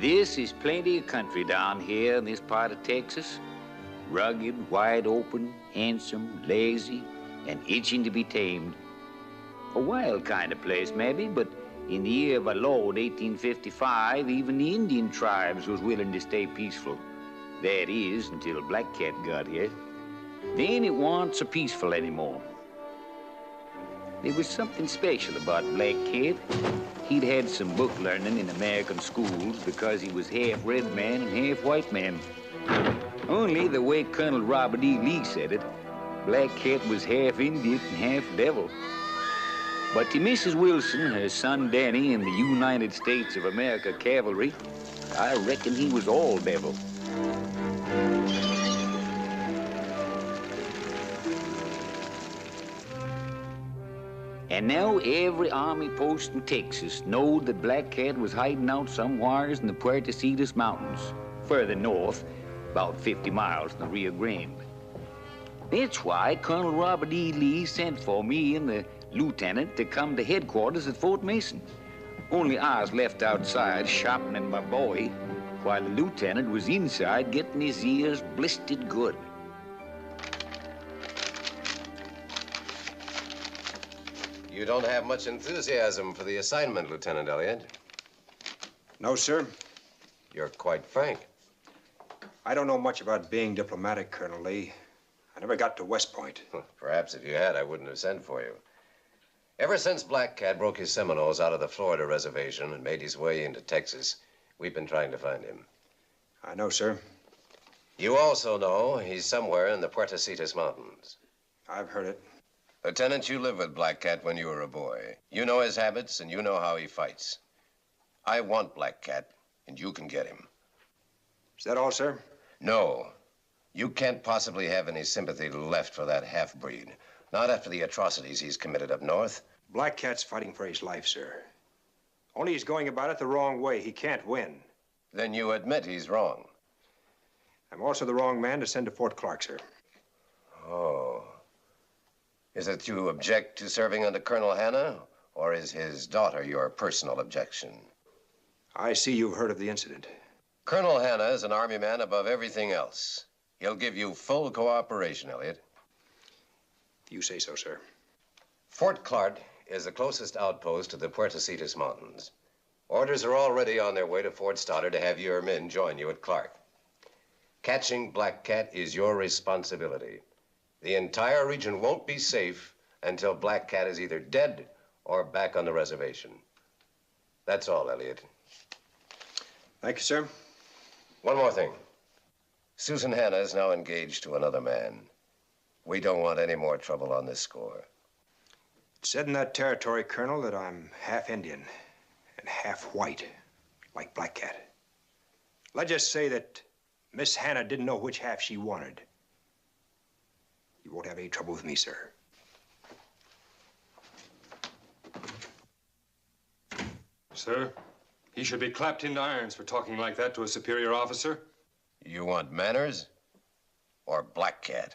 This is plenty of country down here in this part of Texas. Rugged, wide open, handsome, lazy, and itching to be tamed. A wild kind of place, maybe, but in the year of our Lord, 1855, even the Indian tribes was willing to stay peaceful. That is, until Black Cat got here. Then it wasn't so peaceful anymore. There was something special about Black Cat. He'd had some book learning in American schools because he was half red man and half white man. Only the way Colonel Robert E. Lee said it, Black Cat was half Indian and half devil. But to Mrs. Wilson, her son Danny, in the United States of America Cavalry, I reckon he was all devil. And now every army post in Texas knowed that Black Cat was hiding out somewheres in the Puerto Mountains, further north, about 50 miles from the Rio Grande. That's why Colonel Robert E. Lee sent for me and the lieutenant to come to headquarters at Fort Mason. Only I was left outside sharpening my boy, while the lieutenant was inside getting his ears blistered good. You don't have much enthusiasm for the assignment, Lieutenant Elliott. No, sir. You're quite frank. I don't know much about being diplomatic, Colonel Lee. I never got to West Point. Perhaps if you had, I wouldn't have sent for you. Ever since Black Cat broke his Seminoles out of the Florida reservation and made his way into Texas, we've been trying to find him. I know, sir. You also know he's somewhere in the Puerto Mountains. I've heard it. Lieutenant, you lived with Black Cat when you were a boy. You know his habits, and you know how he fights. I want Black Cat, and you can get him. Is that all, sir? No. You can't possibly have any sympathy left for that half-breed. Not after the atrocities he's committed up north. Black Cat's fighting for his life, sir. Only he's going about it the wrong way. He can't win. Then you admit he's wrong. I'm also the wrong man to send to Fort Clark, sir. Oh. Is it you object to serving under Colonel Hanna, or is his daughter your personal objection? I see you've heard of the incident. Colonel Hanna is an Army man above everything else. He'll give you full cooperation, Elliott. You say so, sir. Fort Clark is the closest outpost to the Puerto Mountains. Orders are already on their way to Fort Stoddard to have your men join you at Clark. Catching Black Cat is your responsibility. The entire region won't be safe until Black Cat is either dead or back on the reservation. That's all, Elliott. Thank you, sir. One more thing. Susan Hanna is now engaged to another man. We don't want any more trouble on this score. It's said in that territory, Colonel, that I'm half Indian and half white, like Black Cat. Let's just say that Miss Hanna didn't know which half she wanted. You won't have any trouble with me, sir. Sir, he should be clapped into irons for talking like that to a superior officer. You want manners or Black Cat?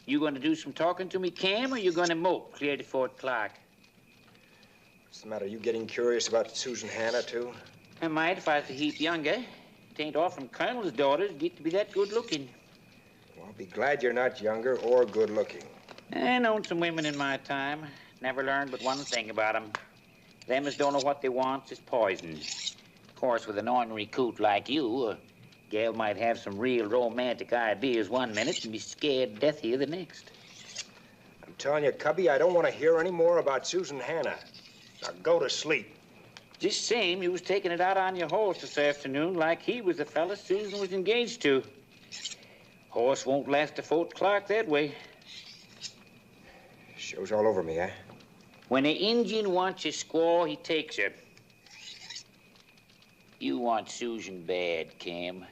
You going to do some talking to me, Cam, or you going to mope clear to Fort Clark? What's the matter? You getting curious about Susan Hanna, too? I might if I was a heap younger. It ain't often colonels' daughters get to be that good-looking. Well, I'll be glad you're not younger or good-looking. I known some women in my time. Never learned but one thing about 'em. Them as don't know what they want is poison. Of course, with an ornery coot like you, a gal might have some real romantic ideas one minute and be scared to death here the next. I'm telling you, Cubby, I don't want to hear any more about Susan Hanna. Now go to sleep. Just same, you was taking it out on your horse this afternoon like he was the fella Susan was engaged to. Horse won't last to Fort Clark that way. Shows all over me, eh? When an Indian wants a squaw, he takes her. You want Susan bad, Cam.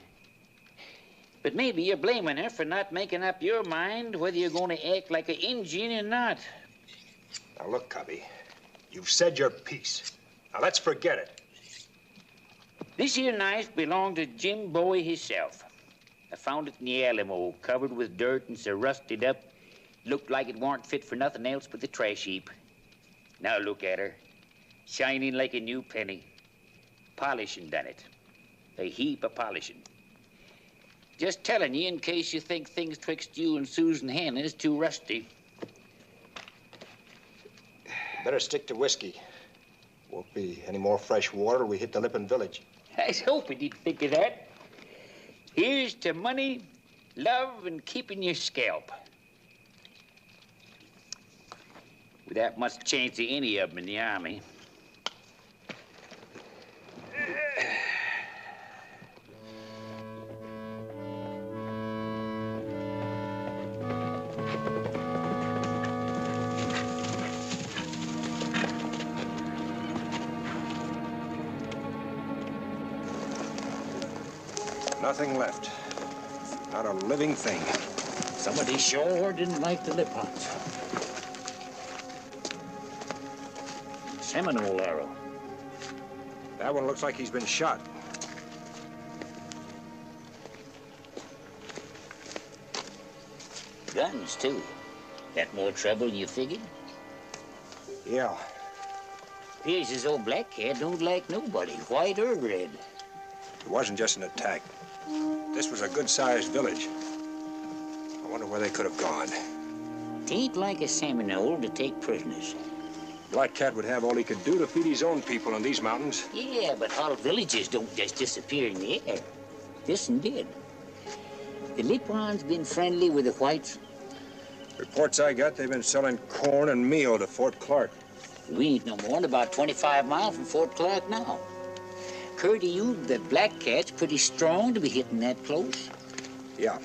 But maybe you're blaming her for not making up your mind whether you're going to act like an Indian or not. Now, look, Cubby, you've said your piece. Now, let's forget it. This here knife belonged to Jim Bowie himself. I found it in the Alamo, covered with dirt and so rusted up, looked like it weren't fit for nothing else but the trash heap. Now look at her, shining like a new penny. Polishing done it. A heap of polishing. Just telling you in case you think things twixt you and Susan Hannah is too rusty. Better stick to whiskey. Won't be any more fresh water till we hit the Lippin village. I was hoping you'd think of that. Here's to money, love, and keeping your scalp. Without much chance of any of them in the Army. Nothing left. Not a living thing. Somebody sure didn't like the lip hots. Seminole arrow. That one looks like he's been shot. Guns, too. That more trouble than you figured? Yeah. Appears as though Black Cat don't like nobody, white or red. It wasn't just an attack. This was a good-sized village. I wonder where they could have gone. Tain't like a Seminole to take prisoners. Black Cat would have all he could do to feed his own people in these mountains. Yeah, but all villages don't just disappear in the air. This one did. The Lipons been friendly with the whites? Reports I got, they've been selling corn and meal to Fort Clark. We ain't no more than about 25 miles from Fort Clark now. Occurred to you that Black Cat's pretty strong to be hitting that close? Yeah.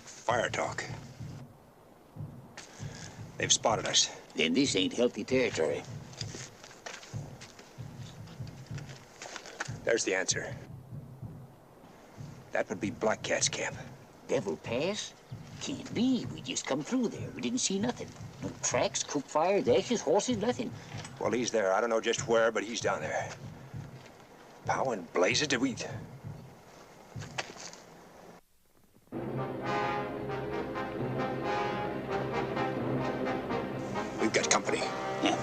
Fire talk. They've spotted us. Then this ain't healthy territory. There's the answer. That would be Black Cat's camp. Devil Pass? Can't be. We just come through there. We didn't see nothing. No tracks, cook fires, ashes, horses, nothing. Well, he's there. I don't know just where, but he's down there. How in blazes did we... We've got company. Yeah.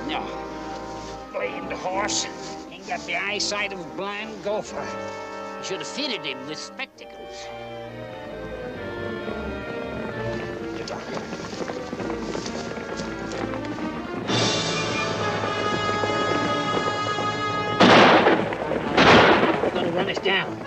No. Blamed horse. Ain't got the eyesight of a blind gopher. Should have fitted him with spectacles. Gonna run us down.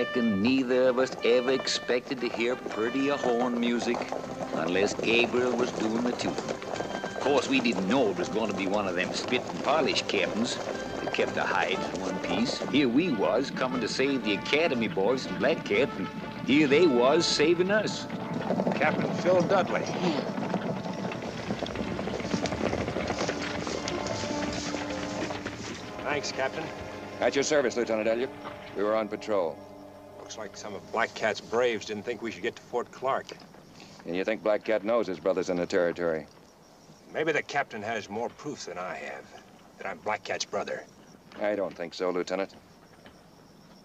reckon neither of us ever expected to hear prettier horn music unless Gabriel was doing the tuning. Of course, we didn't know it was going to be one of them spit and polish captains that kept the hides in one piece. Here we was coming to save the Academy boys from Black Cat, and here they was saving us. Captain Phil Dudley. Thanks, Captain. At your service, Lieutenant Elliott. We were on patrol. Looks like some of Black Cat's braves didn't think we should get to Fort Clark. And you think Black Cat knows his brother's in the territory? Maybe the captain has more proof than I have that I'm Black Cat's brother. I don't think so, Lieutenant.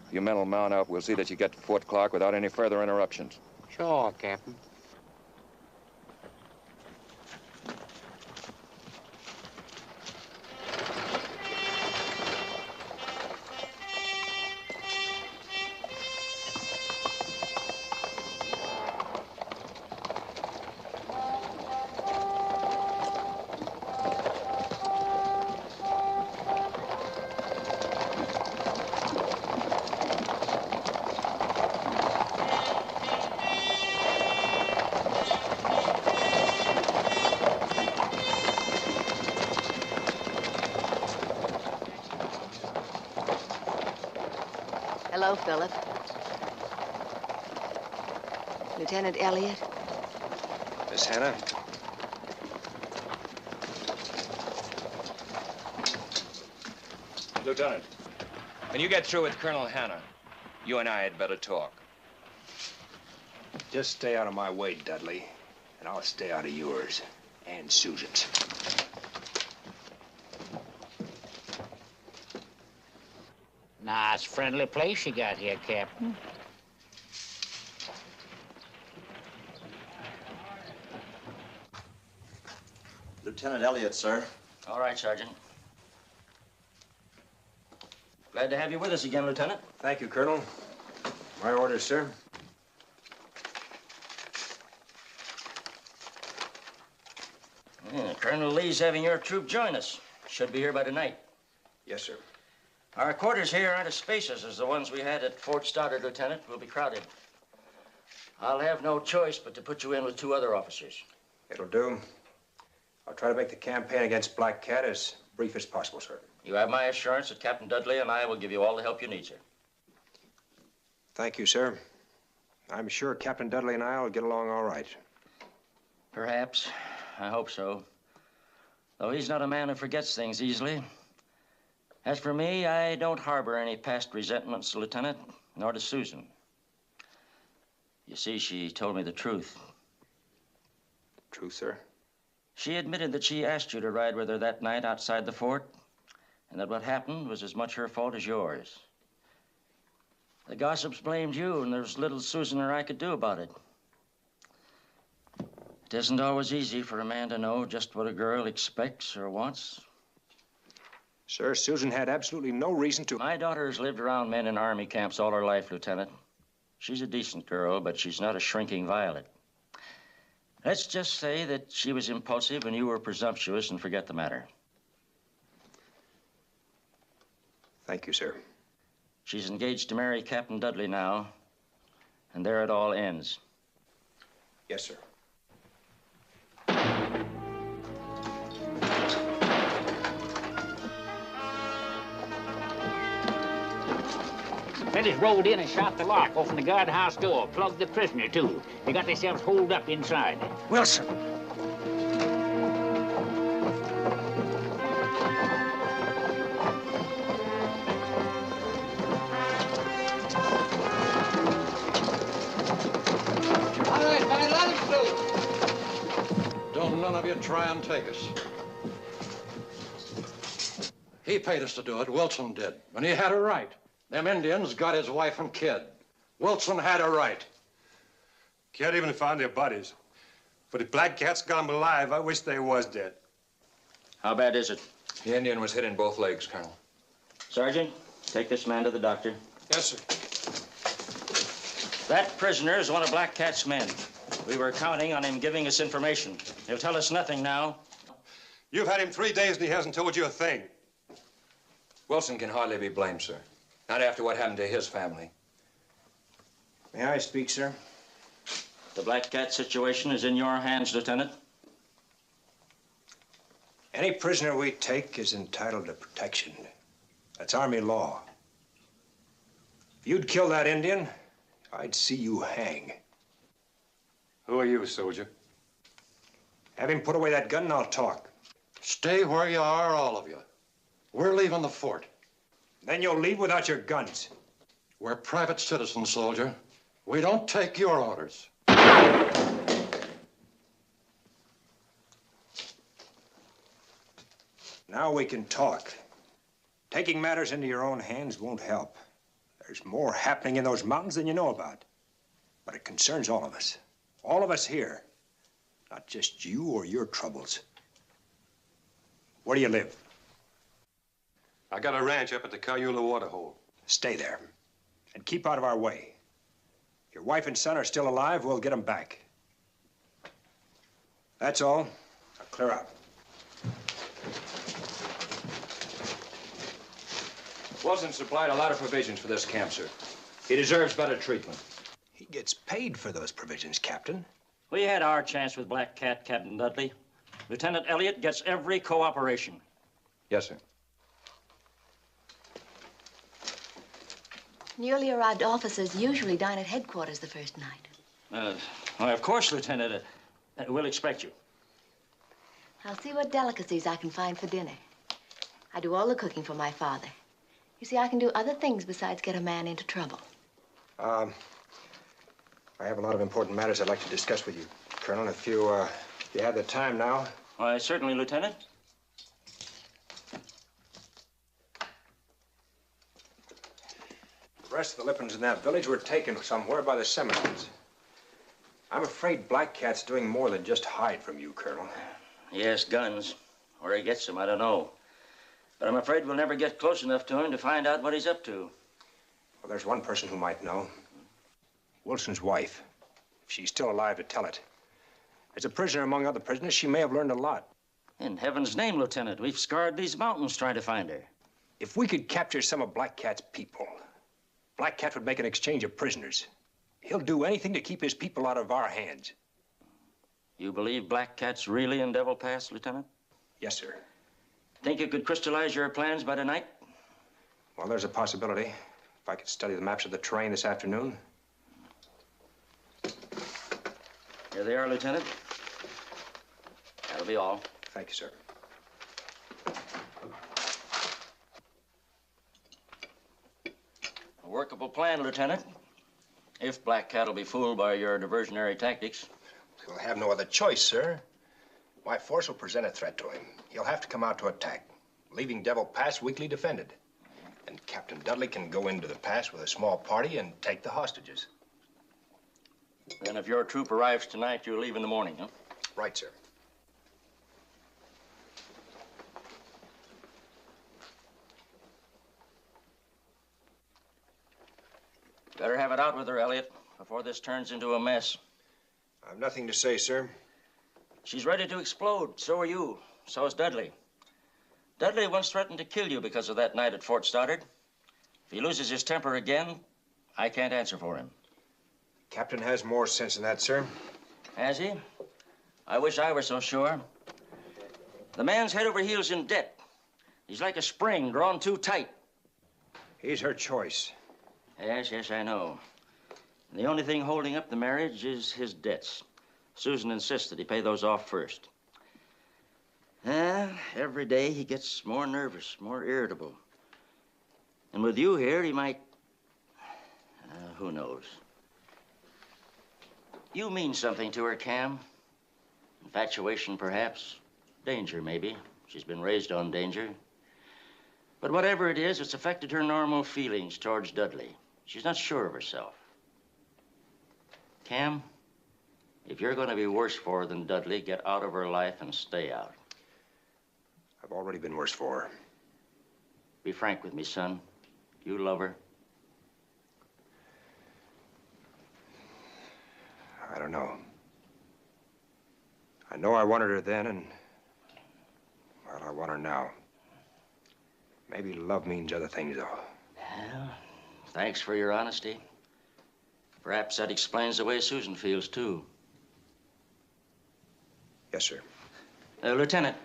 If you men will mount up, we'll see that you get to Fort Clark without any further interruptions. Sure, Captain. Hello, Philip. Lieutenant Elliott. Miss Hannah? Lieutenant, when you get through with Colonel Hanna, you and I had better talk. Just stay out of my way, Dudley, and I'll stay out of yours and Susan's. Nice, friendly place you got here, Captain. Lieutenant Elliott, sir. All right, Sergeant. Glad to have you with us again, Lieutenant. Thank you, Colonel. My orders, sir. Colonel Lee's having your troop join us. Should be here by tonight. Yes, sir. Our quarters here aren't as spacious as the ones we had at Fort Stoddard, Lieutenant. We'll be crowded. I'll have no choice but to put you in with 2 other officers. It'll do. I'll try to make the campaign against Black Cat as brief as possible, sir. You have my assurance that Captain Dudley and I will give you all the help you need, sir. Thank you, sir. I'm sure Captain Dudley and I will get along all right. Perhaps. I hope so. Though he's not a man who forgets things easily. As for me, I don't harbor any past resentments, Lieutenant, nor does Susan. You see, she told me the truth. Truth, sir? She admitted that she asked you to ride with her that night outside the fort, and that what happened was as much her fault as yours. The gossips blamed you, and there's little Susan or I could do about it. It isn't always easy for a man to know just what a girl expects or wants. Sir, Susan had absolutely no reason to... My daughter has lived around men in army camps all her life, Lieutenant. She's a decent girl, but she's not a shrinking violet. Let's just say that she was impulsive and you were presumptuous and forget the matter. Thank you, sir. She's engaged to marry Captain Dudley now, and there it all ends. Yes, sir. Fellas rolled in and shot the lock, opened the guardhouse door, plugged the prisoner, too. They got themselves holed up inside. Wilson! All right, man, let him through. Don't none of you try and take us. He paid us to do it, Wilson did, and he had a right. Them Indians got his wife and kid. Wilson had a right. Can't even find their bodies. But if Black Cat's got them alive, I wish they was dead. How bad is it? The Indian was hit in both legs, Colonel. Sergeant, take this man to the doctor. Yes, sir. That prisoner is one of Black Cat's men. We were counting on him giving us information. He'll tell us nothing now. You've had him 3 days and he hasn't told you a thing. Wilson can hardly be blamed, sir. Not after what happened to his family. May I speak, sir? The Black Cat situation is in your hands, Lieutenant. Any prisoner we take is entitled to protection. That's Army law. If you'd kill that Indian, I'd see you hang. Who are you, soldier? Have him put away that gun and I'll talk. Stay where you are, all of you. We're leaving the fort. Then you'll leave without your guns. We're private citizens, soldier. We don't take your orders. Now we can talk. Taking matters into your own hands won't help. There's more happening in those mountains than you know about. But it concerns all of us. All of us here. Not just you or your troubles. Where do you live? I got a ranch up at the Cayula waterhole. Stay there. And keep out of our way. If your wife and son are still alive, we'll get them back. That's all. Now clear out. Wilson supplied a lot of provisions for this camp, sir. He deserves better treatment. He gets paid for those provisions, Captain. We had our chance with Black Cat, Captain Dudley. Lieutenant Elliott gets every cooperation. Yes, sir. Newly arrived officers usually dine at headquarters the first night. Well, of course, Lieutenant. We'll expect you. I'll see what delicacies I can find for dinner. I do all the cooking for my father. You see, I can do other things besides get a man into trouble. I have a lot of important matters I'd like to discuss with you, Colonel, if you have the time now. Why, certainly, Lieutenant. The rest of the Lippins in that village were taken somewhere by the Seminoles. I'm afraid Black Cat's doing more than just hide from you, Colonel. Yes, guns. Where he gets them, I don't know. But I'm afraid we'll never get close enough to him to find out what he's up to. Well, there's one person who might know. Wilson's wife. If she's still alive to tell it. As a prisoner among other prisoners, she may have learned a lot. In heaven's name, Lieutenant, we've scoured these mountains trying to find her. If we could capture some of Black Cat's people, Black Cat would make an exchange of prisoners. He'll do anything to keep his people out of our hands. You believe Black Cat's really in Devil Pass, Lieutenant? Yes, sir. Think you could crystallize your plans by tonight? Well, there's a possibility. If I could study the maps of the terrain this afternoon. Here they are, Lieutenant. That'll be all. Thank you, sir. A workable plan, Lieutenant. If Black Cat will be fooled by your diversionary tactics. He'll have no other choice, sir. My force will present a threat to him. He'll have to come out to attack, leaving Devil Pass weakly defended. And Captain Dudley can go into the pass with a small party and take the hostages. Then if your troop arrives tonight, you'll leave in the morning, huh? Right, sir. Better have it out with her, Elliott, before this turns into a mess. I've nothing to say, sir. She's ready to explode. So are you. So is Dudley. Dudley once threatened to kill you because of that night at Fort Stoddard. If he loses his temper again, I can't answer for him. Captain has more sense than that, sir. Has he? I wish I were so sure. The man's head over heels in debt. He's like a spring drawn too tight. He's her choice. Yes, I know. And the only thing holding up the marriage is his debts. Susan insists that he pay those off first. Every day he gets more nervous, more irritable. And with you here, he might... who knows? You mean something to her, Cam. Infatuation, perhaps. Danger, maybe. She's been raised on danger. But whatever it is, it's affected her normal feelings towards Dudley. She's not sure of herself. Cam, if you're going to be worse for her than Dudley, get out of her life and stay out. I've already been worse for her. Be frank with me, son. You love her? I don't know. I know I wanted her then, and, well, I want her now. Maybe love means other things, though. Well, thanks for your honesty. Perhaps that explains the way Susan feels, too. Yes, sir. Lieutenant,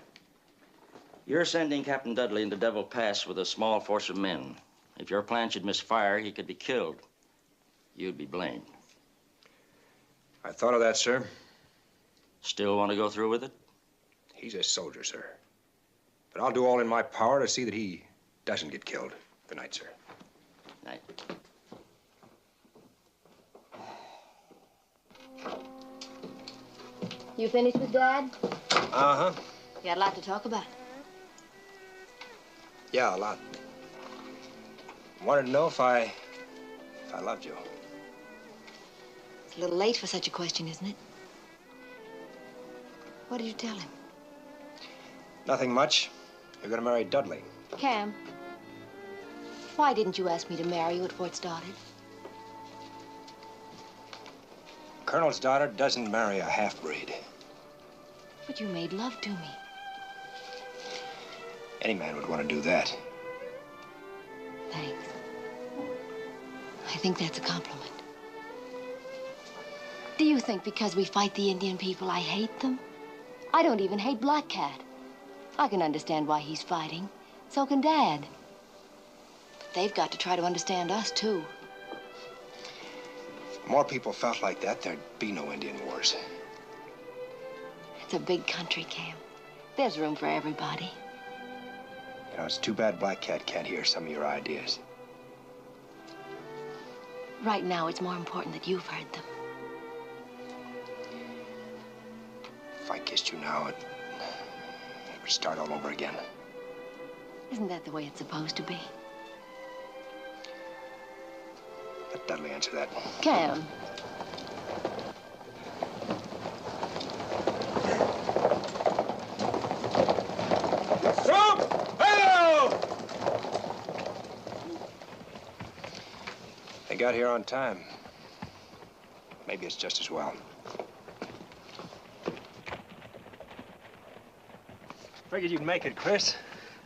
you're sending Captain Dudley into Devil Pass with a small force of men. If your plan should misfire, he could be killed. You'd be blamed. I thought of that, sir. Still want to go through with it? He's a soldier, sir. But I'll do all in my power to see that he doesn't get killed. Good night, sir. Night. You finished with Dad? Uh-huh. You had a lot to talk about. Yeah, a lot. Wanted to know if I loved you. It's a little late for such a question, isn't it? What did you tell him? Nothing much. You're gonna marry Dudley. Cam, why didn't you ask me to marry you at Fort Stoddard? Colonel's daughter doesn't marry a half-breed. But you made love to me. Any man would want to do that. Thanks. I think that's a compliment. Do you think because we fight the Indian people, I hate them? I don't even hate Black Cat. I can understand why he's fighting. So can Dad. But they've got to try to understand us, too. If more people felt like that, there'd be no Indian wars. It's a big country, Cam. There's room for everybody. You know, it's too bad Black Cat can't hear some of your ideas. Right now, it's more important that you've heard them. If I kissed you now, it would start all over again. Isn't that the way it's supposed to be? Let Dudley answer that. Cam. They got here on time. Maybe it's just as well. Figured you'd make it, Chris.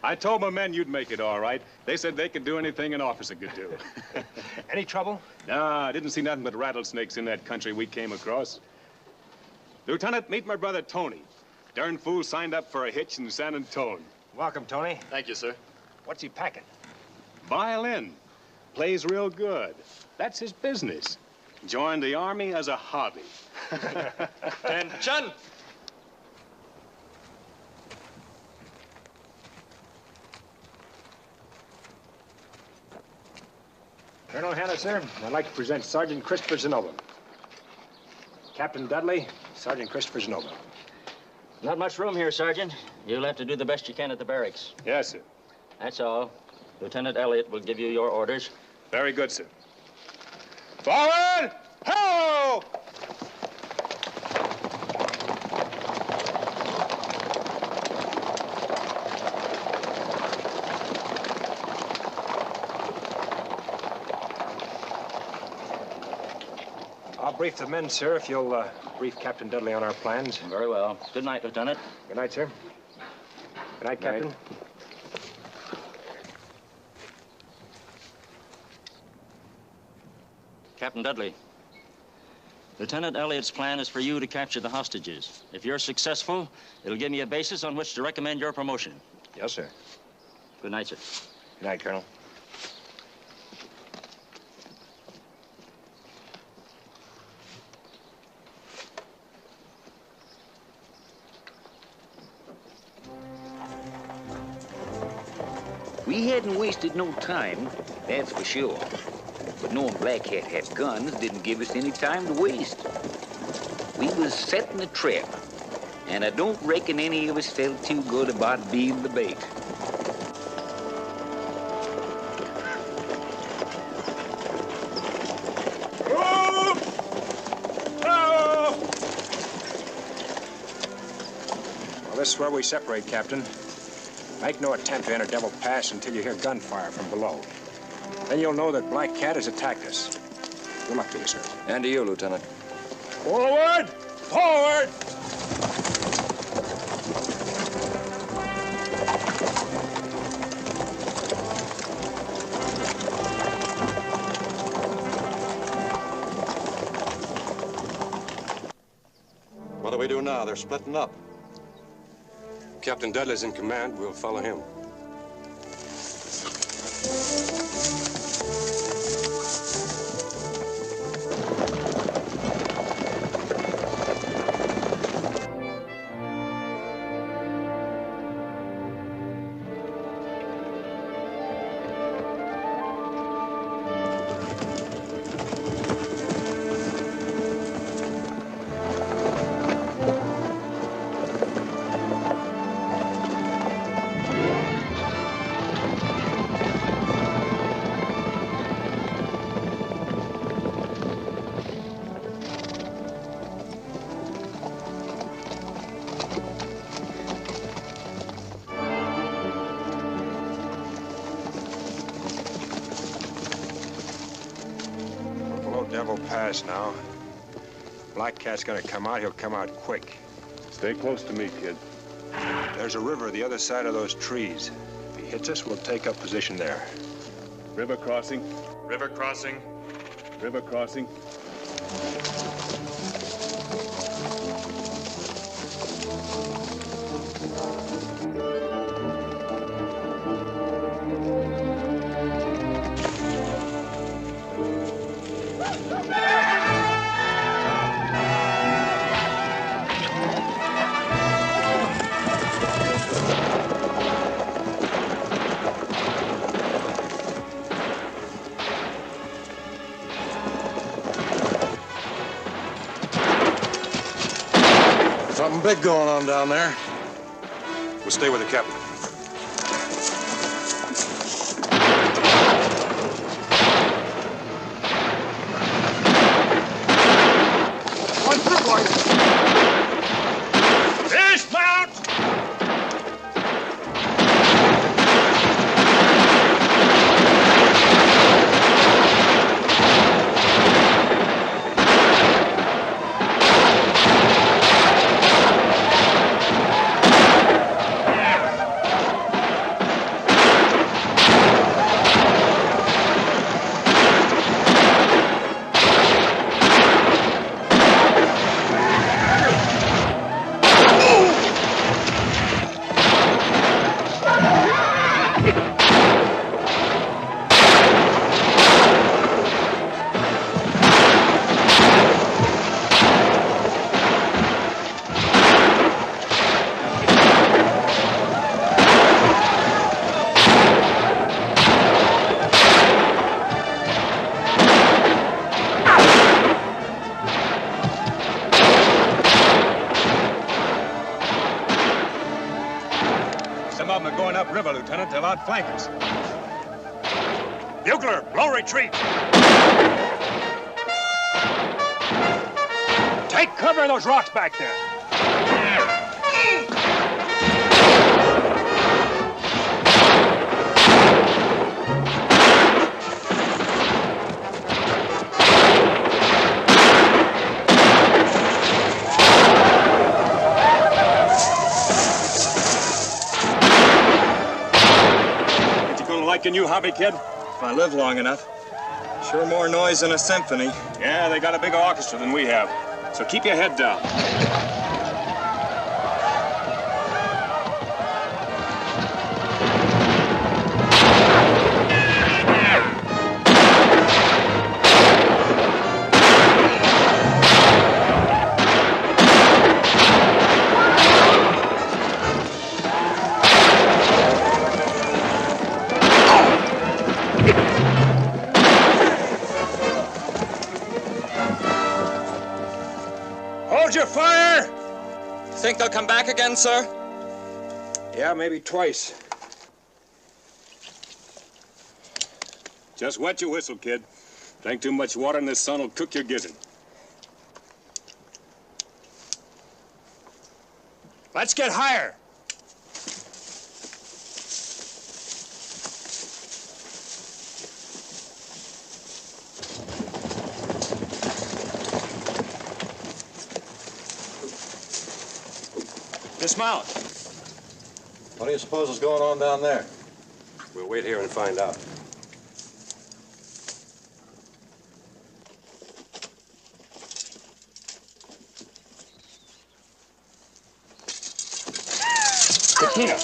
I told my men you'd make it all right. They said they could do anything an officer could do. Any trouble? Nah, I didn't see nothing but rattlesnakes in that country we came across. Lieutenant, meet my brother Tony. Darn fool signed up for a hitch in San Antone. Welcome, Tony. Thank you, sir. What's he packing? Violin. Plays real good. That's his business. Joined the Army as a hobby. Attention! Colonel Hanna, sir, I'd like to present Sergeant Christopher Zenova. Captain Dudley, Sergeant Christopher Zenova. Not much room here, Sergeant. You'll have to do the best you can at the barracks. Yes, sir. That's all. Lieutenant Elliott will give you your orders. Very good, sir. Forward! Ho! I'll brief the men, sir, if you'll brief Captain Dudley on our plans. Very well. Good night, Lieutenant. Good night, sir. Good night, Captain. Night. Captain Dudley, Lieutenant Elliott's plan is for you to capture the hostages. If you're successful, it'll give me a basis on which to recommend your promotion. Yes, sir. Good night, sir. Good night, Colonel. We hadn't wasted no time, that's for sure. But knowing Black Cat had guns didn't give us any time to waste. We was setting a trap, and I don't reckon any of us felt too good about being the bait. Well, this is where we separate, Captain. Make no attempt to enter Devil Pass until you hear gunfire from below. Then you'll know that Black Cat has attacked us. Good luck to you, sir. And to you, Lieutenant. Forward! Forward! What do we do now? They're splitting up. Captain Dudley's in command. We'll follow him. Devil Pass now. Black Cat's gonna come out. He'll come out quick. Stay close to me, kid. There's a river the other side of those trees. If he hits us, we'll take up position there. River crossing. River crossing. River crossing. Something big going on down there. We'll stay with the captain. One through, boys. Dismount! Some of them are going upriver, Lieutenant. They'll outflank us. Bugler, blow retreat. Take cover in those rocks back there. Like a new hobby, kid? If I live long enough. Sure more noise than a symphony. Yeah, they got a bigger orchestra than we have. So keep your head down. Hold your fire! Think they'll come back again, sir? Yeah, maybe twice. Just wet your whistle, kid. Drink too much water and the sun will cook your gizzard. Let's get higher. Dismount. What do you suppose is going on down there? We'll wait here and find out. Katina!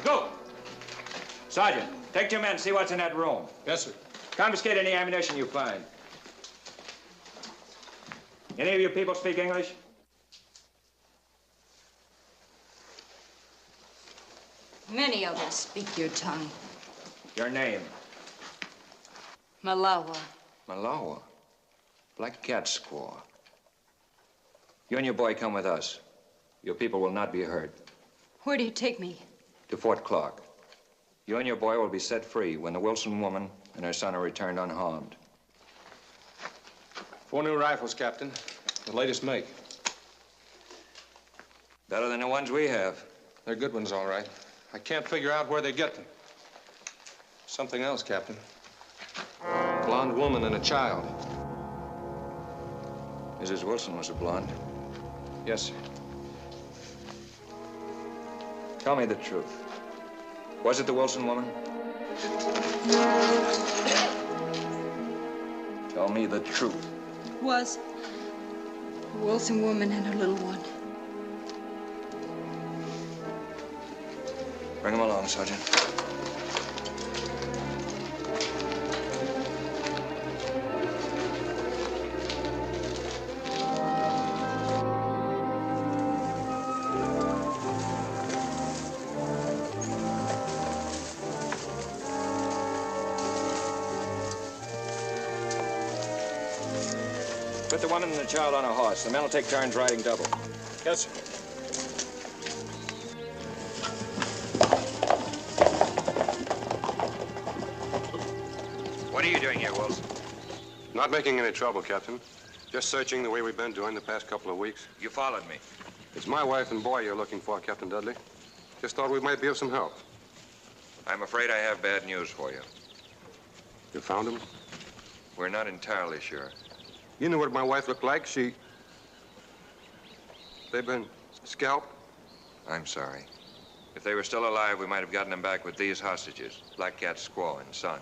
Go! Sergeant, take 2 men and see what's in that room. Yes, sir. Confiscate any ammunition you find. Any of you people speak English? Many of us speak your tongue. Your name? Malawa. Malawa? Black Cat Squaw. You and your boy come with us. Your people will not be hurt. Where do you take me? To Fort Clark. You and your boy will be set free when the Wilson woman and her son are returned unharmed. 4 new rifles, Captain. The latest make. Better than the ones we have. They're good ones, all right. I can't figure out where they get them. Something else, Captain. A blonde woman and a child. Mrs. Wilson was a blonde. Yes, sir. Tell me the truth. Was it the Wilson woman? Tell me the truth. Was a Wilson woman and her little one. Bring him along, Sergeant. Put the woman and the child on a horse. The men will take turns riding double. Yes, sir. What are you doing here, Wilson? Not making any trouble, Captain. Just searching the way we've been doing the past couple of weeks. You followed me. It's my wife and boy you're looking for, Captain Dudley. Just thought we might be of some help. I'm afraid I have bad news for you. You found them? We're not entirely sure. You knew what my wife looked like. They've been scalped? I'm sorry. If they were still alive, we might have gotten them back with these hostages, Black Cat's squaw and son.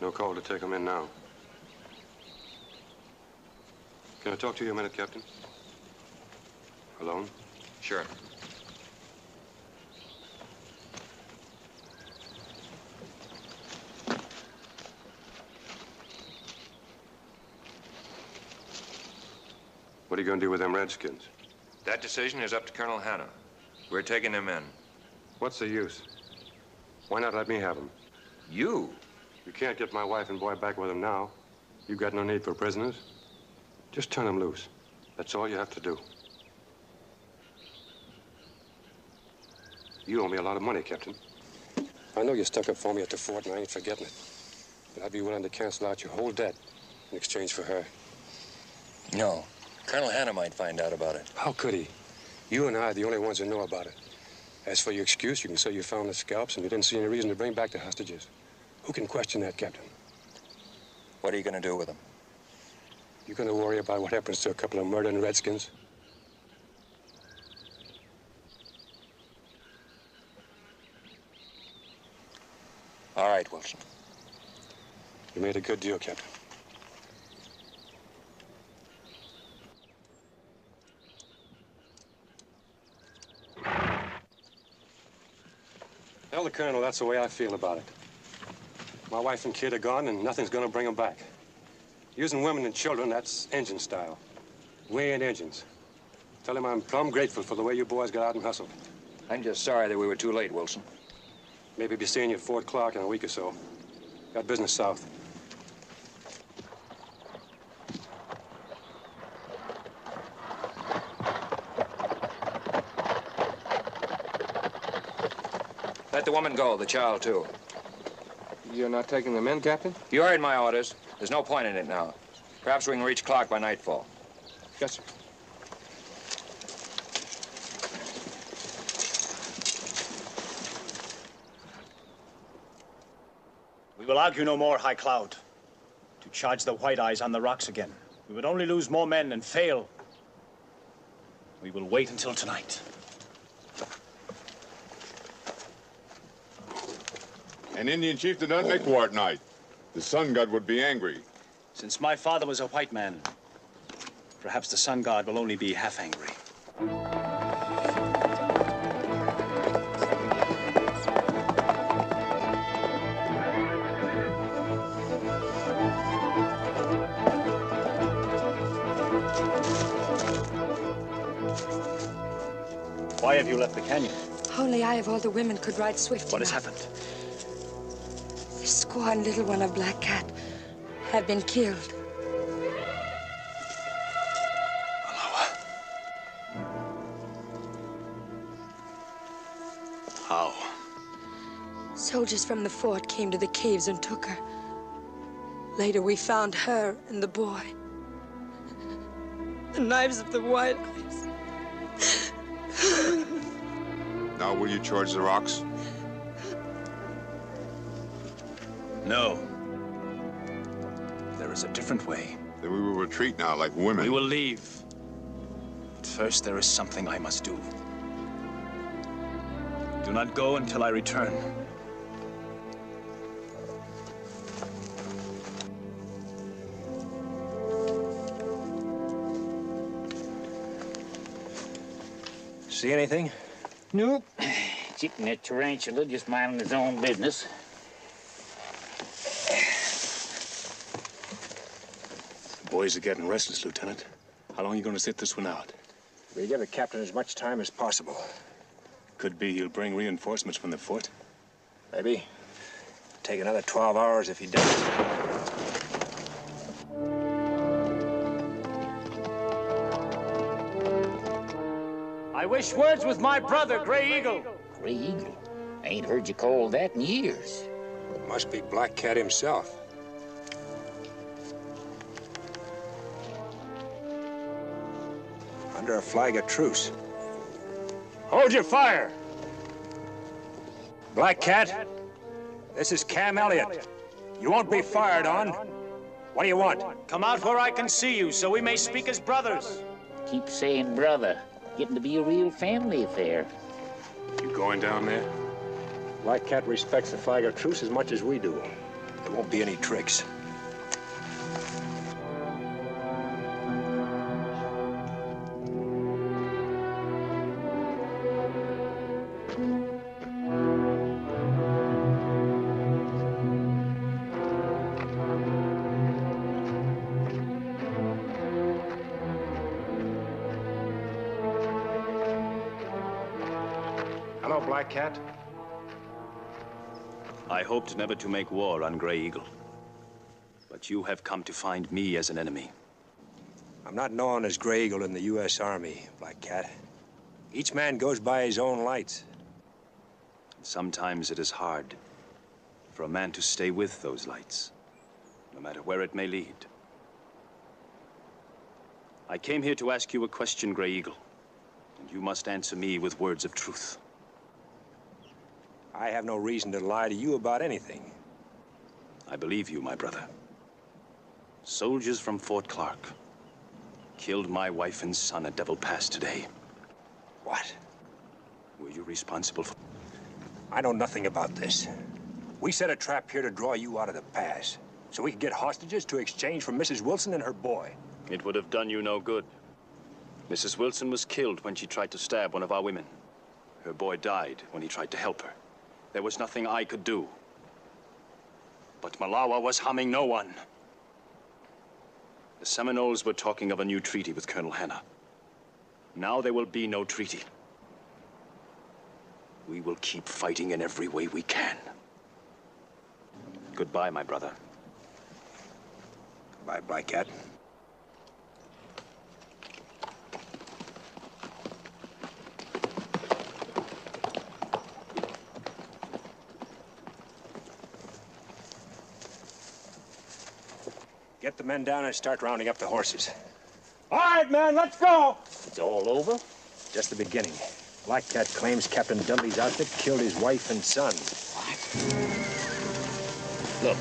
No call to take them in now. Can I talk to you a minute, Captain? Alone? Sure. What are you going to do with them Redskins? That decision is up to Colonel Hanna. We're taking them in. What's the use? Why not let me have them? You? You can't get my wife and boy back with them now. You've got no need for prisoners. Just turn them loose. That's all you have to do. You owe me a lot of money, Captain. I know you stuck up for me at the fort, and I ain't forgetting it. But I'd be willing to cancel out your whole debt in exchange for her. No. Colonel Hanna might find out about it. How could he? You and I are the only ones who know about it. As for your excuse, you can say you found the scalps and you didn't see any reason to bring back the hostages. Who can question that, Captain? What are you going to do with them? You going to worry about what happens to a couple of murdering Redskins? All right, Wilson. You made a good deal, Captain. Tell the Colonel that's the way I feel about it. My wife and kid are gone, and nothing's gonna bring them back. Using women and children, that's engine style. We ain't engines. Tell him I'm plumb grateful for the way you boys got out and hustled. I'm just sorry that we were too late, Wilson. Maybe be seeing you at Fort Clark in a week or so. Got business south. Let the woman go, the child, too. You're not taking them in, Captain? You heard my orders. There's no point in it now. Perhaps we can reach Clark by nightfall. Yes, sir. will argue no more, High Cloud. To charge the White Eyes on the rocks again. We would only lose more men and fail. We will wait until tonight. An Indian chief did not make war at night. The sun god would be angry. Since my father was a white man, perhaps the sun god will only be half angry. Why have you left the canyon? Only I of all the women could ride swift What has enough. happened? The squaw and little one of Black Cat have been killed. How? Soldiers from the fort came to the caves and took her. Later, we found her and the boy. The knives of the White Eyes. Now will you charge the rocks? No. There is a different way. Then we will retreat now like women. We will leave. But first, there is something I must do. Do not go until I return. See anything? Nope. Chicken that tarantula just minding his own business. The boys are getting restless, Lieutenant. How long are you going to sit this one out? We give the captain as much time as possible. Could be he'll bring reinforcements from the fort. Maybe. Take another 12 hours if he does. I wish words with my brother, Gray Eagle. Gray Eagle? I ain't heard you call that in years. It must be Black Cat himself. Under a flag of truce. Hold your fire. Black Cat, this is Cam Elliott. You won't be fired on. What do you want? Come out where I can see you so we may speak as brothers. Keep saying brother. Getting to be a real family affair. You going down there? Black Cat respects the flag of truce as much as we do. There won't be any tricks. Hello, Black Cat. I hoped never to make war on Gray Eagle. But you have come to find me as an enemy. I'm not known as Gray Eagle in the U.S. Army, Black Cat. Each man goes by his own lights. Sometimes it is hard for a man to stay with those lights, no matter where it may lead. I came here to ask you a question, Gray Eagle, and you must answer me with words of truth. I have no reason to lie to you about anything. I believe you, my brother. Soldiers from Fort Clark killed my wife and son at Devil Pass today. What? Were you responsible for... I know nothing about this. We set a trap here to draw you out of the pass, so we could get hostages to exchange for Mrs. Wilson and her boy. It would have done you no good. Mrs. Wilson was killed when she tried to stab one of our women. Her boy died when he tried to help her. There was nothing I could do. But Malawa was harming no one. The Seminoles were talking of a new treaty with Colonel Hanna. Now there will be no treaty. We will keep fighting in every way we can. Goodbye, my brother. Goodbye, Black Cat. Get the men down and start rounding up the horses. All right, man, let's go. It's all over? Just the beginning. Black Cat claims Captain Dudley's outfit killed his wife and son. What? up.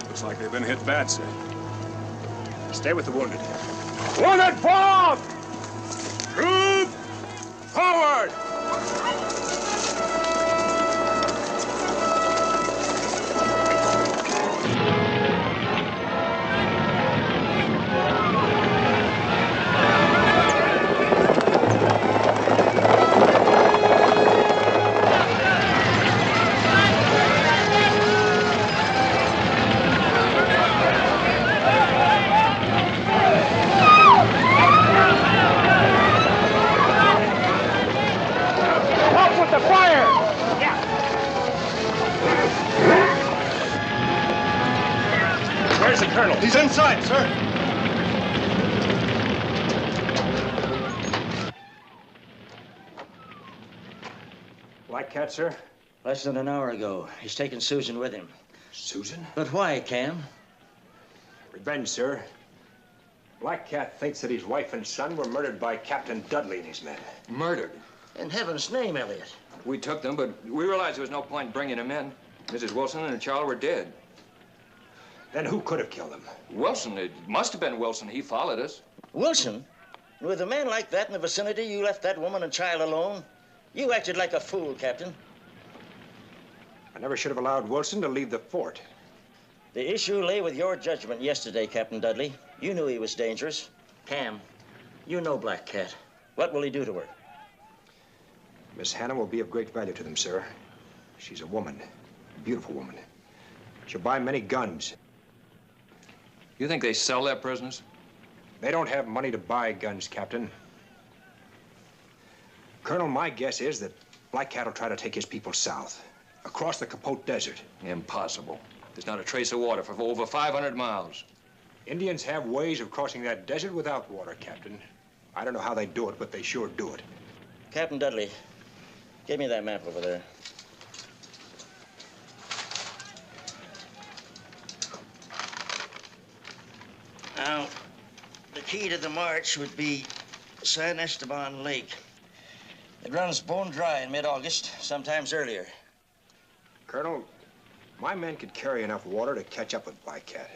Looks like they've been hit bad, sir. Stay with the wounded. Wounded forward! Troop forward! Where's the colonel? He's inside, sir. Black Cat, sir? Less than an hour ago. He's taken Susan with him. Susan? But why, Cam? Revenge, sir. Black Cat thinks that his wife and son were murdered by Captain Dudley and his men. Murdered? In heaven's name, Elliot. We took them, but we realized there was no point bringing them in. Mrs. Wilson and her child were dead. Then who could have killed them? Wilson. It must have been Wilson. He followed us. Wilson? With a man like that in the vicinity, you left that woman and child alone? You acted like a fool, Captain. I never should have allowed Wilson to leave the fort. The issue lay with your judgment yesterday, Captain Dudley. You knew he was dangerous. Cam, you know Black Cat. What will he do to her? Miss Hannah will be of great value to them, sir. She's a woman, a beautiful woman. She'll buy many guns. You think they sell their prisoners? They don't have money to buy guns, Captain. Colonel, my guess is that Black Cat will try to take his people south, across the Capote Desert. Impossible. There's not a trace of water for over 500 miles. Indians have ways of crossing that desert without water, Captain. I don't know how they do it, but they sure do it. Captain Dudley, give me that map over there. Now, the key to the march would be San Esteban Lake. It runs bone dry in mid-August, sometimes earlier. Colonel, my men could carry enough water to catch up with Black Cat.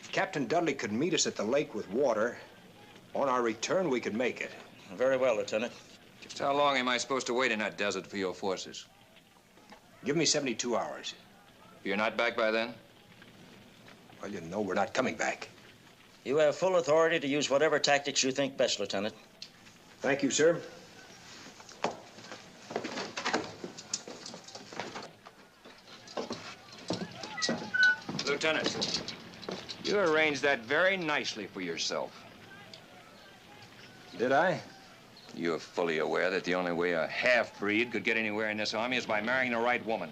If Captain Dudley could meet us at the lake with water, on our return, we could make it. Very well, Lieutenant. Just how long am I supposed to wait in that desert for your forces? Give me 72 hours. You're not back by then? Well, you know we're not coming back. You have full authority to use whatever tactics you think best, Lieutenant. Thank you, sir. Lieutenant, you arranged that very nicely for yourself. Did I? You're fully aware that the only way a half-breed could get anywhere in this army is by marrying the right woman.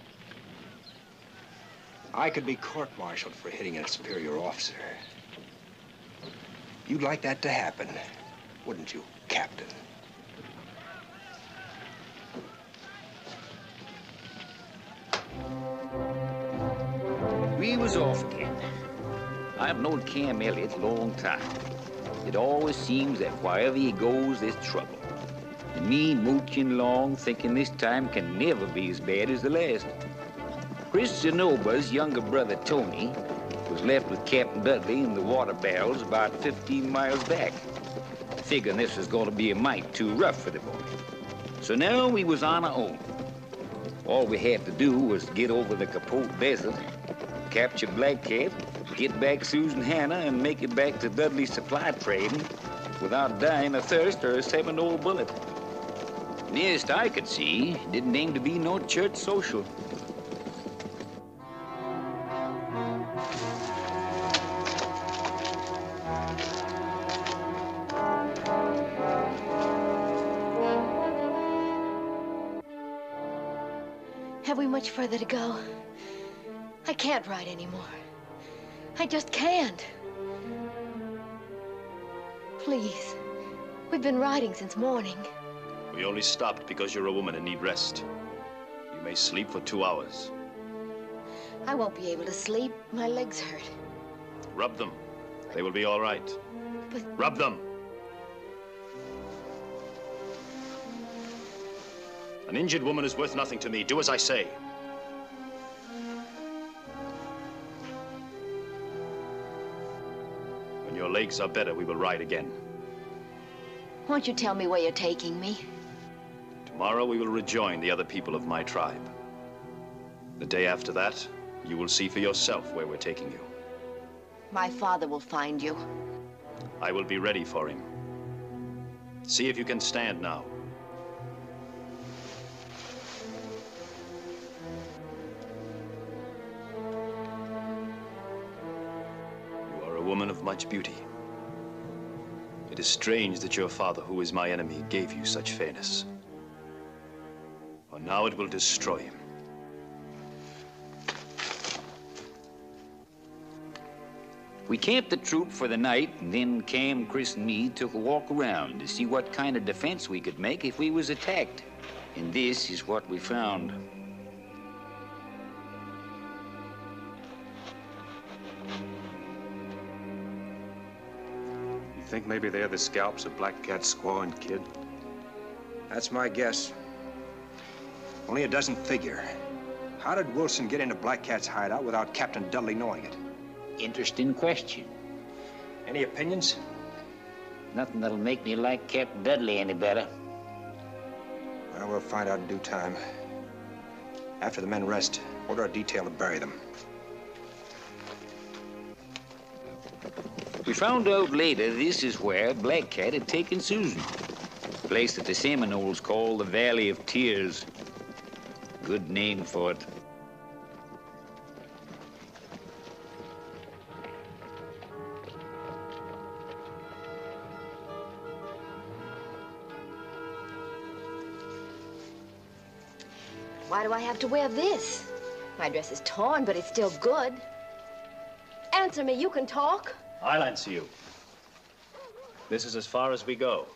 I could be court-martialed for hitting a superior officer. You'd like that to happen, wouldn't you, Captain? We was off again. I've known Cam Elliott a long time. It always seems that wherever he goes, there's trouble. And me mooching along, thinking this time can never be as bad as the last. Chris Zenoba's younger brother, Tony, was left with Captain Dudley in the water barrels about 15 miles back, figuring this was going to be a mite too rough for the boy. So now we was on our own. All we had to do was get over the Capote Desert, capture Black Cat, get back Susan Hannah, and make it back to Dudley's supply train without dying of thirst or a 7-0 bullet. Nearest I could see, didn't aim to be no church social. Have we much further to go? I can't ride anymore. I just can't. Please. We've been riding since morning. We only stopped because you're a woman and need rest. You may sleep for 2 hours. I won't be able to sleep. My legs hurt. Rub them. They will be all right. But... Rub them. An injured woman is worth nothing to me. Do as I say. When your legs are better, we will ride again. Won't you tell me where you're taking me? Tomorrow we will rejoin the other people of my tribe. The day after that, you will see for yourself where we're taking you. My father will find you. I will be ready for him. See if you can stand now. You are a woman of much beauty. It is strange that your father, who is my enemy, gave you such fairness. For now it will destroy him. We camped the troop for the night, and then Cam, Chris, and me took a walk around to see what kind of defense we could make if we was attacked. And this is what we found. You think maybe they're the scalps of Black Cat's squaw and kid? That's my guess. Only it doesn't figure. How did Wilson get into Black Cat's hideout without Captain Dudley knowing it? Interesting question. Any opinions? Nothing that'll make me like Captain Dudley any better. Well, we'll find out in due time. After the men rest, order a detail to bury them. We found out later this is where Black Cat had taken Susan. A place that the Seminoles call the Valley of Tears. Good name for it. Why do I have to wear this? My dress is torn, but it's still good. Answer me, you can talk. I'll answer you. This is as far as we go.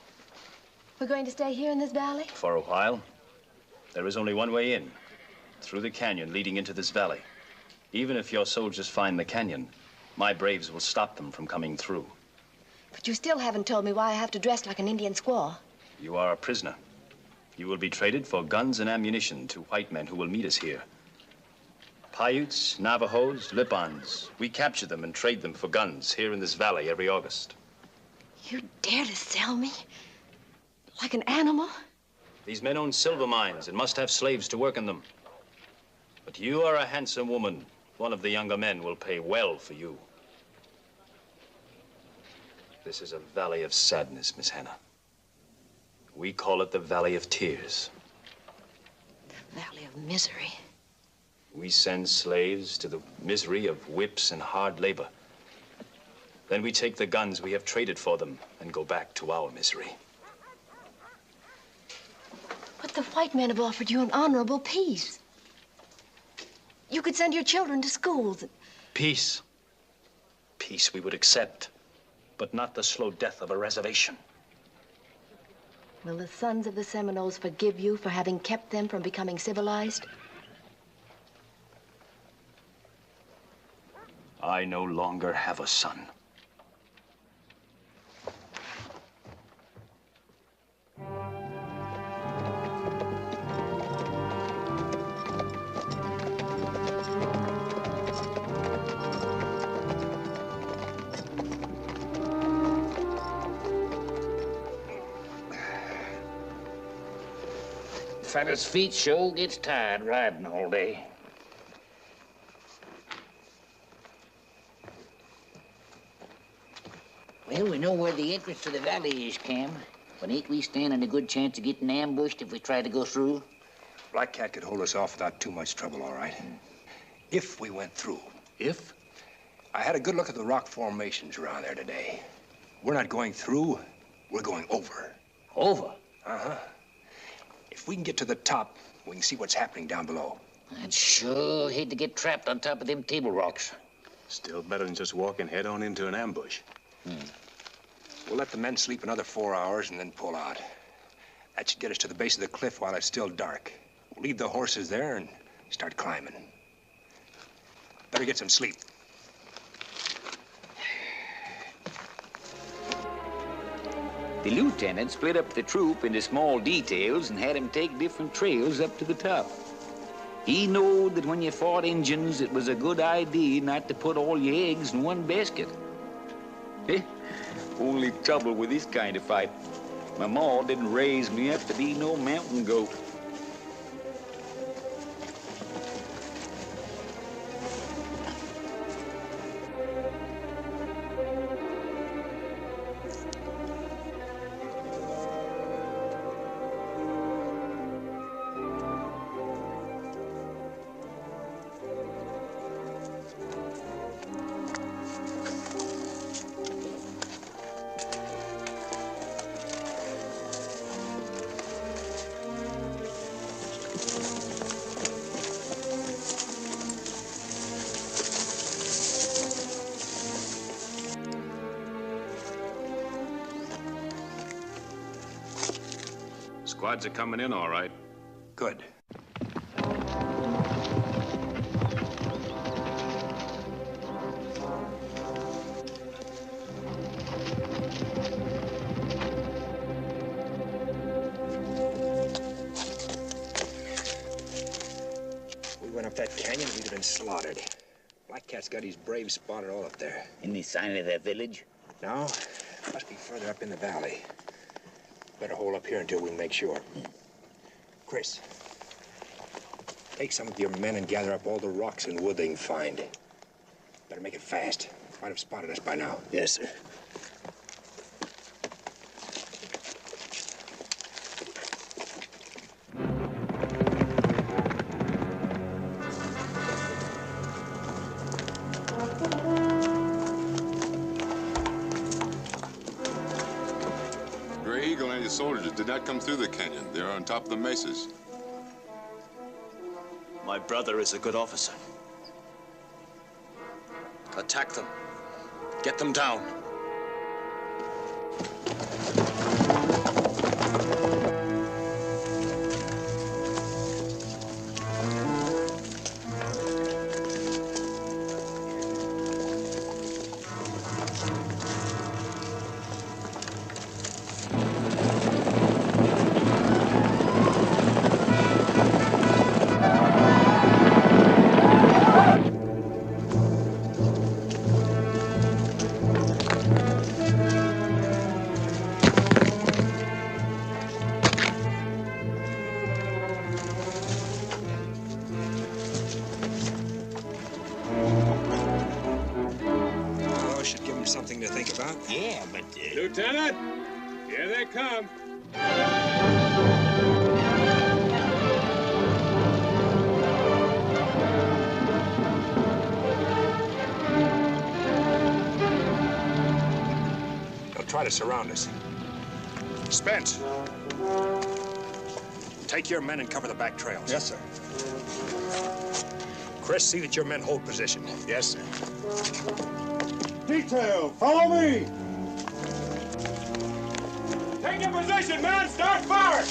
We're going to stay here in this valley? For a while. There is only one way in, through the canyon leading into this valley. Even if your soldiers find the canyon, my braves will stop them from coming through. But you still haven't told me why I have to dress like an Indian squaw. You are a prisoner. You will be traded for guns and ammunition to white men who will meet us here. Paiutes, Navajos, Lipans. We capture them and trade them for guns here in this valley every August. You dare to sell me? Like an animal? These men own silver mines and must have slaves to work in them. But you are a handsome woman. One of the younger men will pay well for you. This is a valley of sadness, Miss Hannah. We call it the Valley of Tears. The Valley of Misery. We send slaves to the misery of whips and hard labor. Then we take the guns we have traded for them and go back to our misery. But the white men have offered you an honorable peace. You could send your children to schools. Peace. Peace we would accept, but not the slow death of a reservation. Will the sons of the Seminoles forgive you for having kept them from becoming civilized? I no longer have a son. Fella's feet sure gets tired riding all day. Well, we know where the entrance to the valley is, Cam. But ain't we standing a good chance of getting ambushed if we try to go through? Black Cat could hold us off without too much trouble, all right. If we went through. If? I had a good look at the rock formations around there today. We're not going through, we're going over. Over? Uh-huh. If we can get to the top, we can see what's happening down below. I'd sure hate to get trapped on top of them table rocks. Still better than just walking head on into an ambush. We'll let the men sleep another 4 hours and then pull out. That should get us to the base of the cliff while it's still dark. We'll leave the horses there and start climbing. Better get some sleep. The lieutenant split up the troop into small details and had them take different trails up to the top. He knowed that when you fought Injuns, it was a good idea not to put all your eggs in one basket. Only trouble with this kind of fight, my ma didn't raise me up to be no mountain goat. Squads are coming in all right. Good. We went up that canyon, we'd have been slaughtered. Black Cat's got his braves spotted all up there. Any sign of that village? No, must be further up in the valley. Better hold up here until we make sure. Chris, take some of your men and gather up all the rocks and wood they can find. Better make it fast. Might have spotted us by now. Yes, sir. Soldiers did not come through the canyon. They're on top of the mesas. My brother is a good officer. Attack them. Get them down. Something to think about. Yeah, but... Lieutenant, here they come. They'll try to surround us. Spence, take your men and cover the back trails. Yes, sir. Chris, see that your men hold position. Yes, sir. Detail, follow me! Take your position, man! Start firing!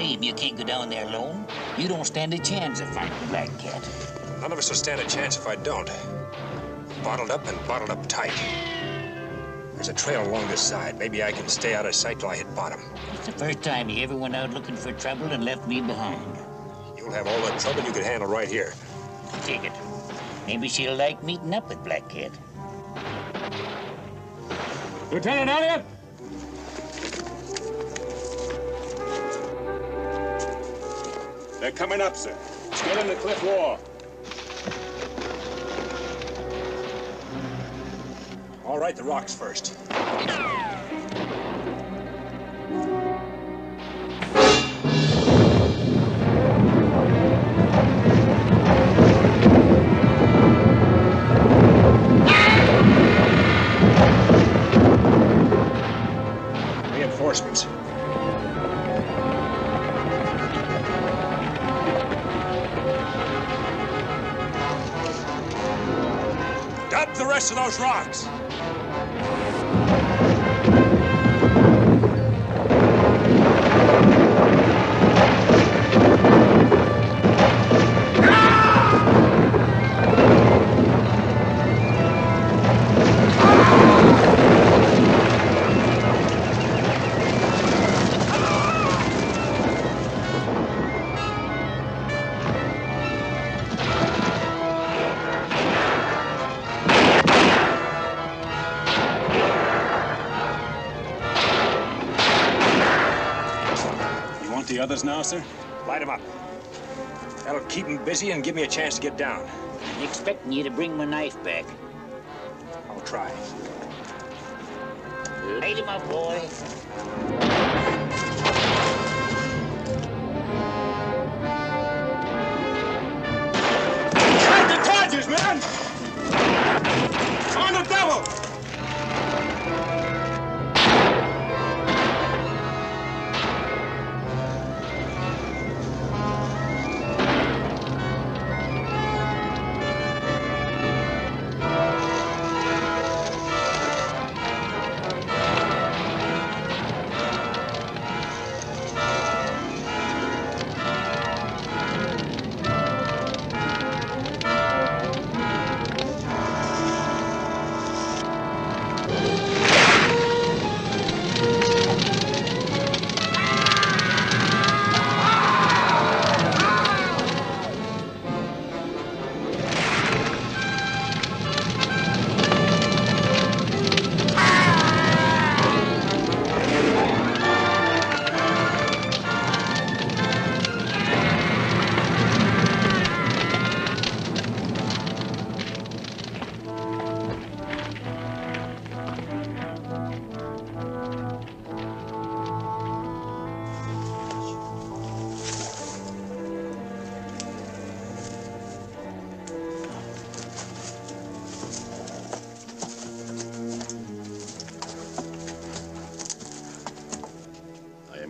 same. You can't go down there alone. You don't stand a chance of fighting Black Cat. None of us will stand a chance if I don't. Bottled up and bottled up tight. There's a trail along this side. Maybe I can stay out of sight till I hit bottom. It's the first time you ever went out looking for trouble and left me behind. You'll have all the trouble you could handle right here. Take it. Maybe she'll like meeting up with Black Cat. Lieutenant Elliott! They're coming up, sir. Scaling the cliff wall. All right, the rocks first. Reinforcements. Dump the rest of those rocks. The others now, sir? Light them up. That'll keep them busy and give me a chance to get down. I'm expecting you to bring my knife back. I'll try. Light him up, boy. Fight the charges, man! On the double!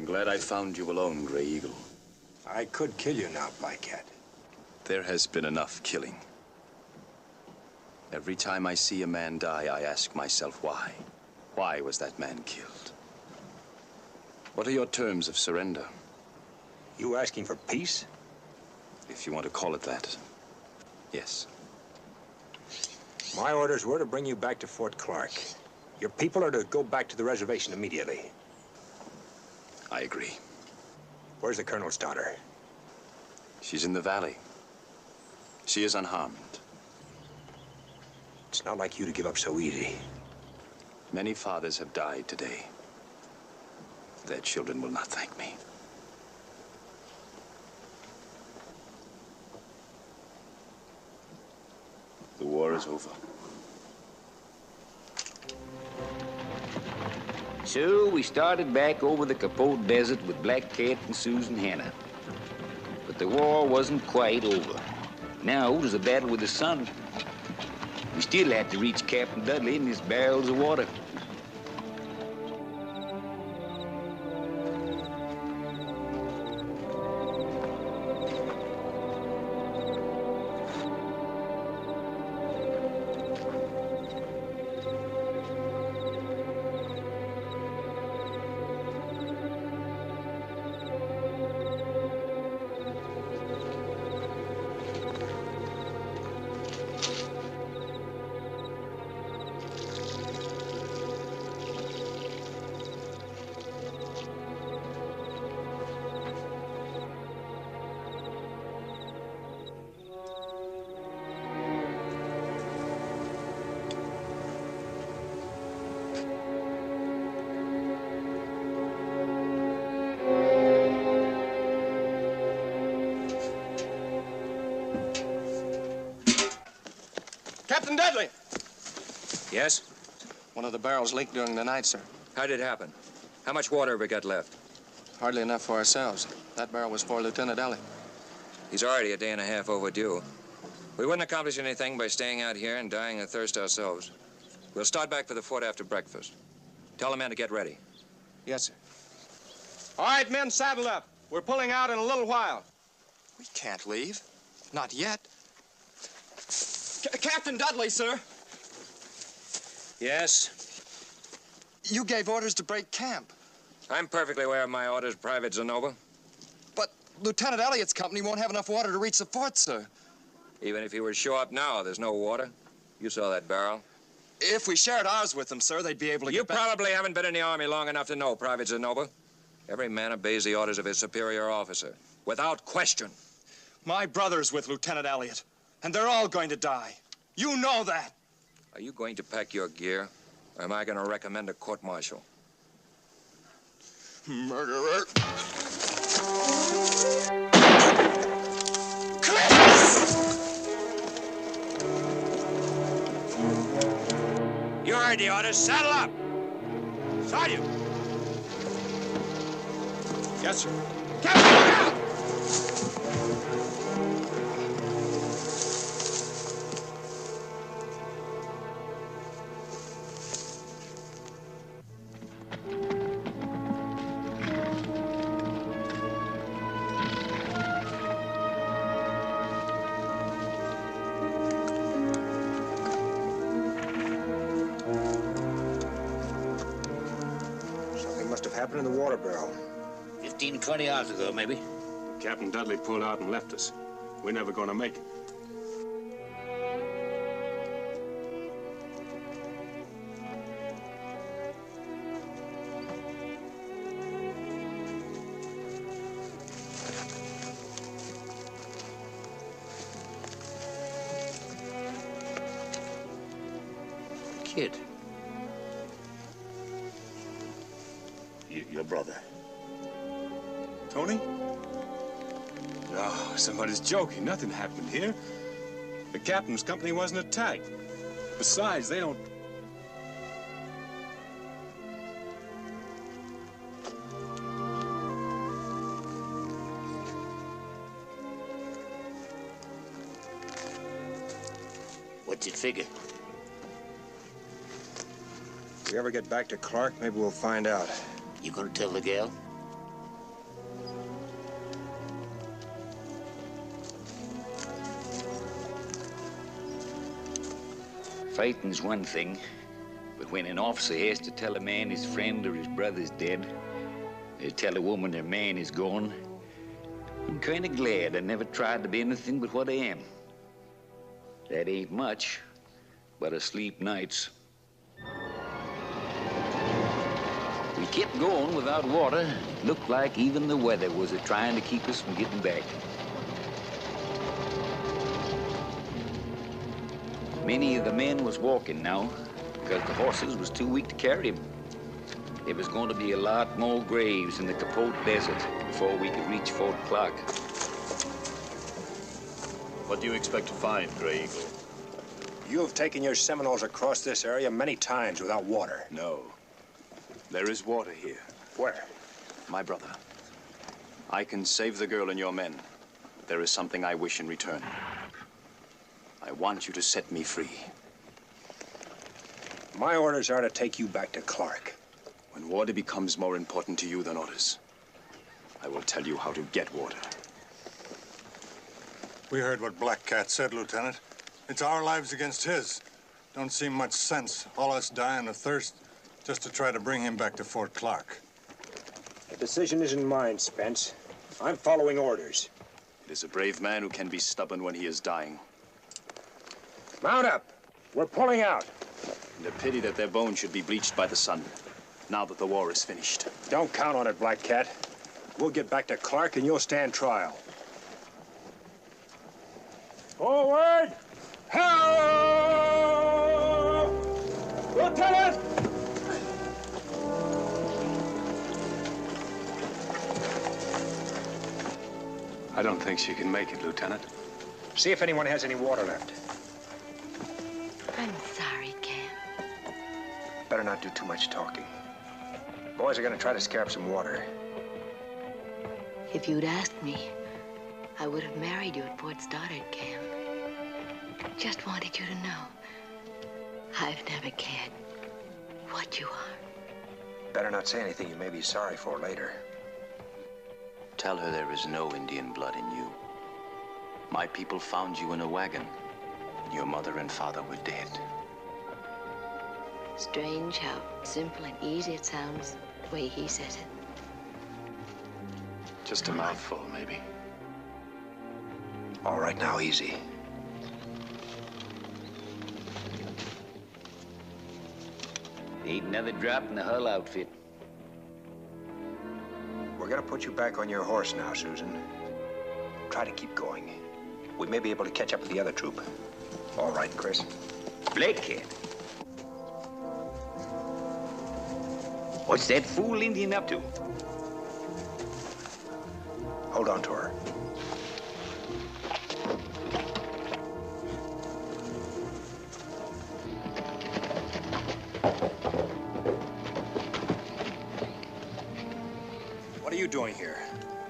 Glad I found you alone, Gray Eagle. I could kill you now, Black Cat. There has been enough killing. Every time I see a man die, I ask myself why. Why was that man killed? What are your terms of surrender? You asking for peace? If you want to call it that, yes. My orders were to bring you back to Fort Clark. Your people are to go back to the reservation immediately. I agree. Where's the Colonel's daughter? She's in the valley. She is unharmed. It's not like you to give up so easy. Many fathers have died today. Their children will not thank me. The war is over. So we started back over the Capote Desert with Black Cat and Susan Hannah. But the war wasn't quite over. Now it was a battle with the sun. We still had to reach Captain Dudley in his barrels of water. Captain Dudley! Yes? One of the barrels leaked during the night, sir. How did it happen? How much water have we got left? Hardly enough for ourselves. That barrel was for Lieutenant Elliott. He's already a day and a half overdue. We wouldn't accomplish anything by staying out here and dying of thirst ourselves. We'll start back for the fort after breakfast. Tell the men to get ready. Yes, sir. All right, men, saddle up. We're pulling out in a little while. We can't leave. Not yet. Captain Dudley, sir. Yes? You gave orders to break camp. I'm perfectly aware of my orders, Private Zenova. But Lieutenant Elliott's company won't have enough water to reach the fort, sir. Even if he were to show up now, there's no water. You saw that barrel. If we shared ours with them, sir, they'd be able to You get back. probably haven't been in the Army long enough to know, Private Zenova. Every man obeys the orders of his superior officer, without question. My brother's with Lieutenant Elliott, and they're all going to die. You know that. Are you going to pack your gear, or am I going to recommend a court-martial? Murderer. You heard the orders. Saddle up! Sergeant! Yes, sir. Captain, look out! Something must have happened in the water barrel. 15 to 20 hours ago, maybe. Captain Dudley pulled out and left us. We're never gonna make it. Kid. Your brother. Tony? No, somebody's joking. Nothing happened here. The captain's company wasn't attacked. Besides, they don't... What's it figure? If we ever get back to Clark, maybe we'll find out. You gonna tell the gal? Fighting's one thing, but when an officer has to tell a man his friend or his brother's dead, or tell a woman her man is gone, I'm kind of glad I never tried to be anything but what I am. That ain't much, but I sleep nights. We kept going without water. Looked like even the weather was trying to keep us from getting back. Many of the men was walking now because the horses was too weak to carry them. There was going to be a lot more graves in the Capote Desert before we could reach Fort Clark. What do you expect to find, Grey Eagle? You have taken your Seminoles across this area many times without water. No. There is water here. Where? My brother. I can save the girl and your men. But there is something I wish in return. I want you to set me free. My orders are to take you back to Clark. When water becomes more important to you than orders, I will tell you how to get water. We heard what Black Cat said, Lieutenant. It's our lives against his. Don't seem much sense, all us dying of thirst, just to try to bring him back to Fort Clark. The decision isn't mine, Spence. I'm following orders. It is a brave man who can be stubborn when he is dying. Mount up. We're pulling out. And a pity that their bones should be bleached by the sun, now that the war is finished. Don't count on it, Black Cat. We'll get back to Clark and you'll stand trial. Forward! Help! Lieutenant! I don't think she can make it, Lieutenant. See if anyone has any water left. I'm sorry, Cam. Better not do too much talking. Boys are gonna try to scare up some water. If you'd asked me, I would have married you at Fort Stoddard, Cam. Just wanted you to know. I've never cared what you are. Better not say anything you may be sorry for later. Tell her there is no Indian blood in you. My people found you in a wagon. Your mother and father were dead. Strange how simple and easy it sounds the way he says it. Just a mouthful, maybe. All right, now, easy. Ain't another drop in the Hull outfit. We're gonna put you back on your horse now, Susan. Try to keep going. We may be able to catch up with the other troop. All right, Chris. Black Cat. What's that fool Indian up to? Hold on to her. What are you doing here?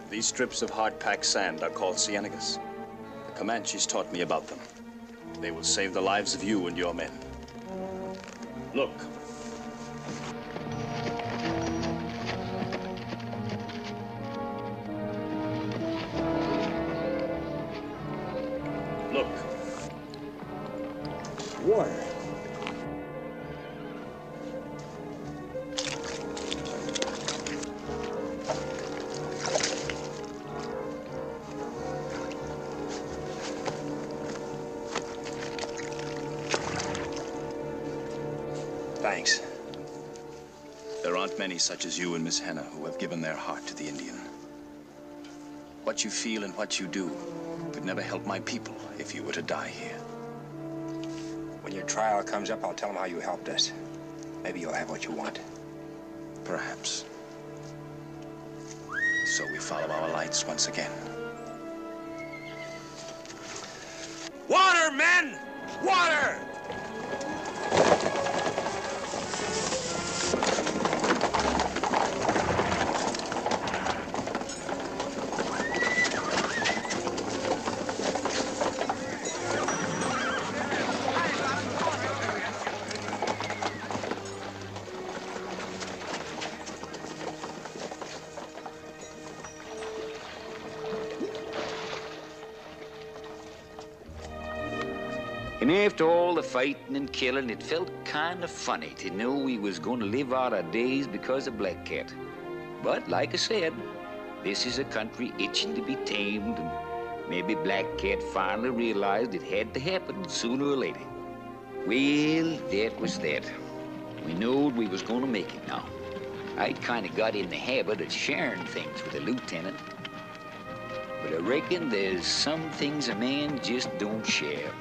These strips of hard-packed sand are called cienagas. The Comanches taught me about them. They will save the lives of you and your men. Look. Look. Water. Thanks. There aren't many such as you and Miss Hannah who have given their heart to the Indian. What you feel and what you do could never help my people if you were to die here. When your trial comes up, I'll tell them how you helped us. Maybe you'll have what you want. Perhaps. So we follow our lights once again. Water, men! Water! And after all the fighting and killing, it felt kind of funny to know we was going to live out our days because of Black Cat. But like I said, this is a country itching to be tamed, and maybe Black Cat finally realized it had to happen sooner or later. Well, that was that. We knowed we was going to make it now. I'd kind of got in the habit of sharing things with the lieutenant. But I reckon there's some things a man just don't share.